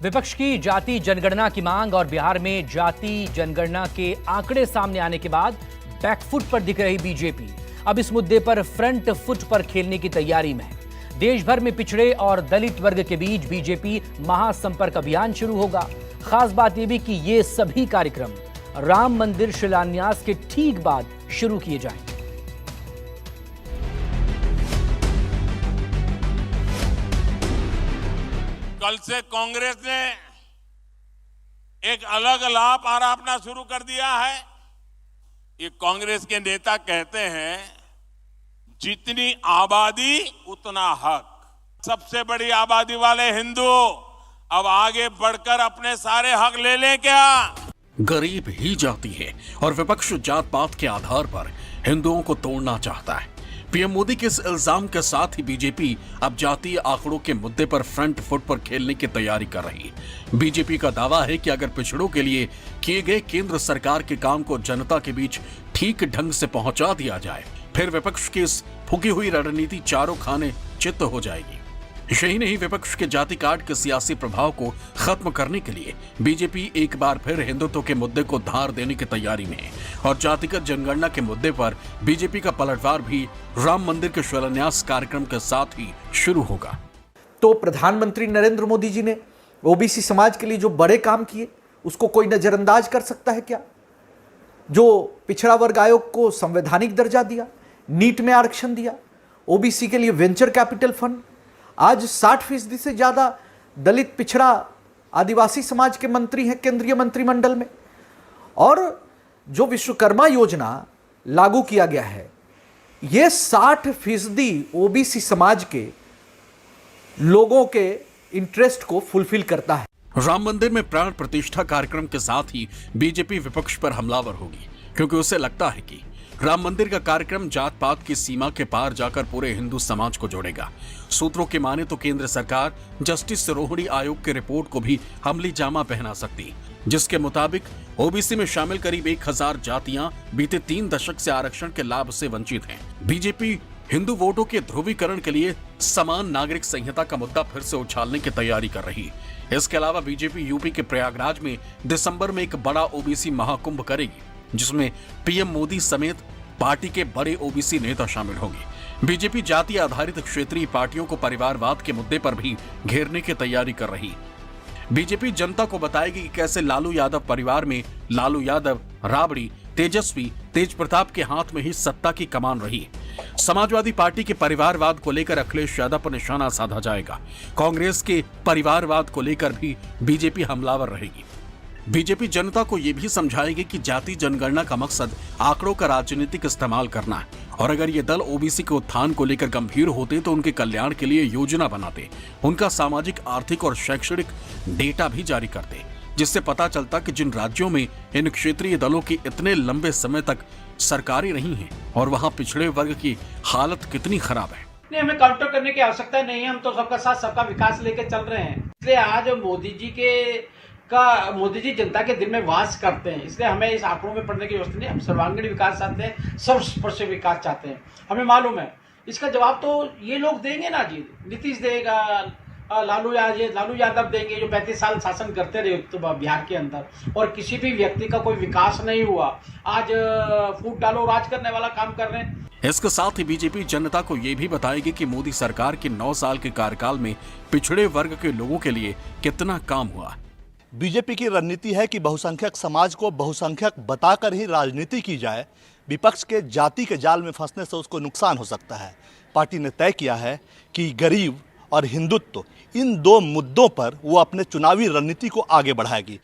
विपक्ष की जाति जनगणना की मांग और बिहार में जाति जनगणना के आंकड़े सामने आने के बाद बैकफुट पर दिख रही बीजेपी अब इस मुद्दे पर फ्रंट फुट पर खेलने की तैयारी में है। देश भर में पिछड़े और दलित वर्ग के बीच बीजेपी महासंपर्क अभियान शुरू होगा। खास बात यह भी कि ये सभी कार्यक्रम राम मंदिर शिलान्यास के ठीक बाद शुरू किए जाएंगे। कल से कांग्रेस ने एक अलग लाभ आरापना शुरू कर दिया है। ये कांग्रेस के नेता कहते हैं जितनी आबादी उतना हक। सबसे बड़ी आबादी वाले हिंदू अब आगे बढ़कर अपने सारे हक ले लें क्या? गरीब ही जाति है और विपक्ष जात पात के आधार पर हिंदुओं को तोड़ना चाहता है। पीएम मोदी के इस इल्जाम के साथ ही बीजेपी अब जातीय आंकड़ों के मुद्दे पर फ्रंट फुट पर खेलने की तैयारी कर रही है। बीजेपी का दावा है कि अगर पिछड़ों के लिए किए गए केंद्र सरकार के काम को जनता के बीच ठीक ढंग से पहुंचा दिया जाए, फिर विपक्ष की इस फूकी हुई रणनीति चारों खाने चित्त हो जाएगी। यही नहीं, विपक्ष के जाति कार्ड के सियासी प्रभाव को खत्म करने के लिए बीजेपी एक बार फिर हिंदुत्व के मुद्दे को धार देने की तैयारी में है और जातिगत जनगणना के मुद्दे पर बीजेपी का पलटवार भी राम मंदिर के शिलान्यास कार्यक्रम के साथ ही शुरू होगा। तो प्रधानमंत्री नरेंद्र मोदी जी ने ओबीसी समाज के लिए जो बड़े काम किए उसको कोई नजरअंदाज कर सकता है क्या? जो पिछड़ा वर्ग आयोग को संवैधानिक दर्जा दिया, नीट में आरक्षण दिया, ओबीसी के लिए वेंचर कैपिटल फंड, आज 60% से ज्यादा दलित पिछड़ा आदिवासी समाज के मंत्री हैं केंद्रीय मंत्रिमंडल में, और जो विश्वकर्मा योजना लागू किया गया है यह 60% ओबीसी समाज के लोगों के इंटरेस्ट को फुलफिल करता है। राम मंदिर में प्राण प्रतिष्ठा कार्यक्रम के साथ ही बीजेपी विपक्ष पर हमलावर होगी, क्योंकि उसे लगता है कि राम मंदिर का कार्यक्रम जात पात की सीमा के पार जाकर पूरे हिंदू समाज को जोड़ेगा। सूत्रों की माने तो केंद्र सरकार जस्टिस रोहिणी आयोग की रिपोर्ट को भी हमली जामा पहना सकती, जिसके मुताबिक ओबीसी में शामिल करीब 1000 जातियां बीते 3 दशक से आरक्षण के लाभ से वंचित हैं। बीजेपी हिंदू वोटों के ध्रुवीकरण के लिए समान नागरिक संहिता का मुद्दा फिर से उछालने की तैयारी कर रही है। इसके अलावा बीजेपी यूपी के प्रयागराज में दिसंबर में एक बड़ा ओबीसी महाकुंभ करेगी, जिसमें पीएम मोदी समेत पार्टी के बड़े ओबीसी नेता शामिल होंगे। बीजेपी जाति आधारित क्षेत्रीय पार्टियों को परिवारवाद के मुद्दे पर भी घेरने की तैयारी कर रही। बीजेपी जनता को बताएगी कि कैसे लालू यादव परिवार में लालू यादव, राबड़ी, तेजस्वी, तेज प्रताप के हाथ में ही सत्ता की कमान रही। समाजवादी पार्टी के परिवारवाद को लेकर अखिलेश यादव पर निशाना साधा जाएगा। कांग्रेस के परिवारवाद को लेकर भी बीजेपी हमलावर रहेगी। बीजेपी जनता को यह भी समझाएगी कि जाति जनगणना का मकसद आंकड़ों का राजनीतिक इस्तेमाल करना है, और अगर ये दल ओबीसी के उत्थान को लेकर गंभीर होते तो उनके कल्याण के लिए योजना बनाते, उनका सामाजिक, आर्थिक और शैक्षणिक डेटा भी जारी करते, जिससे पता चलता कि जिन राज्यों में इन क्षेत्रीय दलों की इतने लंबे समय तक सरकारें रही हैं और वहां पिछड़े वर्ग की हालत कितनी खराब है। नहीं, हमें काउंटर करने की आवश्यकता नहीं है। हम तो सबका साथ सबका विकास लेके चल रहे हैं। इसलिए आज मोदी जी जनता के दिल में वास करते हैं, इसलिए हमें इस आंकड़ों में पढ़ने की जरूरत नहीं। हम सर्वांगीण विकास चाहते हैं, सर्वस्पर्शी विकास चाहते हैं। हमें मालूम है इसका जवाब तो ये लोग देंगे ना जी। नीतीश देगा, लालू यादव देंगे, जो 35 साल शासन करते रहे तो बिहार के अंदर, और किसी भी व्यक्ति का कोई विकास नहीं हुआ। आज फूट डालो राज करने वाला काम कर रहे हैं। इसके साथ ही बीजेपी जनता को यह भी बताएगी कि मोदी सरकार के 9 साल के कार्यकाल में पिछड़े वर्ग के लोगों के लिए कितना काम हुआ। बीजेपी की रणनीति है कि बहुसंख्यक समाज को बहुसंख्यक बताकर ही राजनीति की जाए। विपक्ष के जाति के जाल में फंसने से उसको नुकसान हो सकता है। पार्टी ने तय किया है कि गरीब और हिंदुत्व, इन 2 मुद्दों पर वो अपने चुनावी रणनीति को आगे बढ़ाएगी।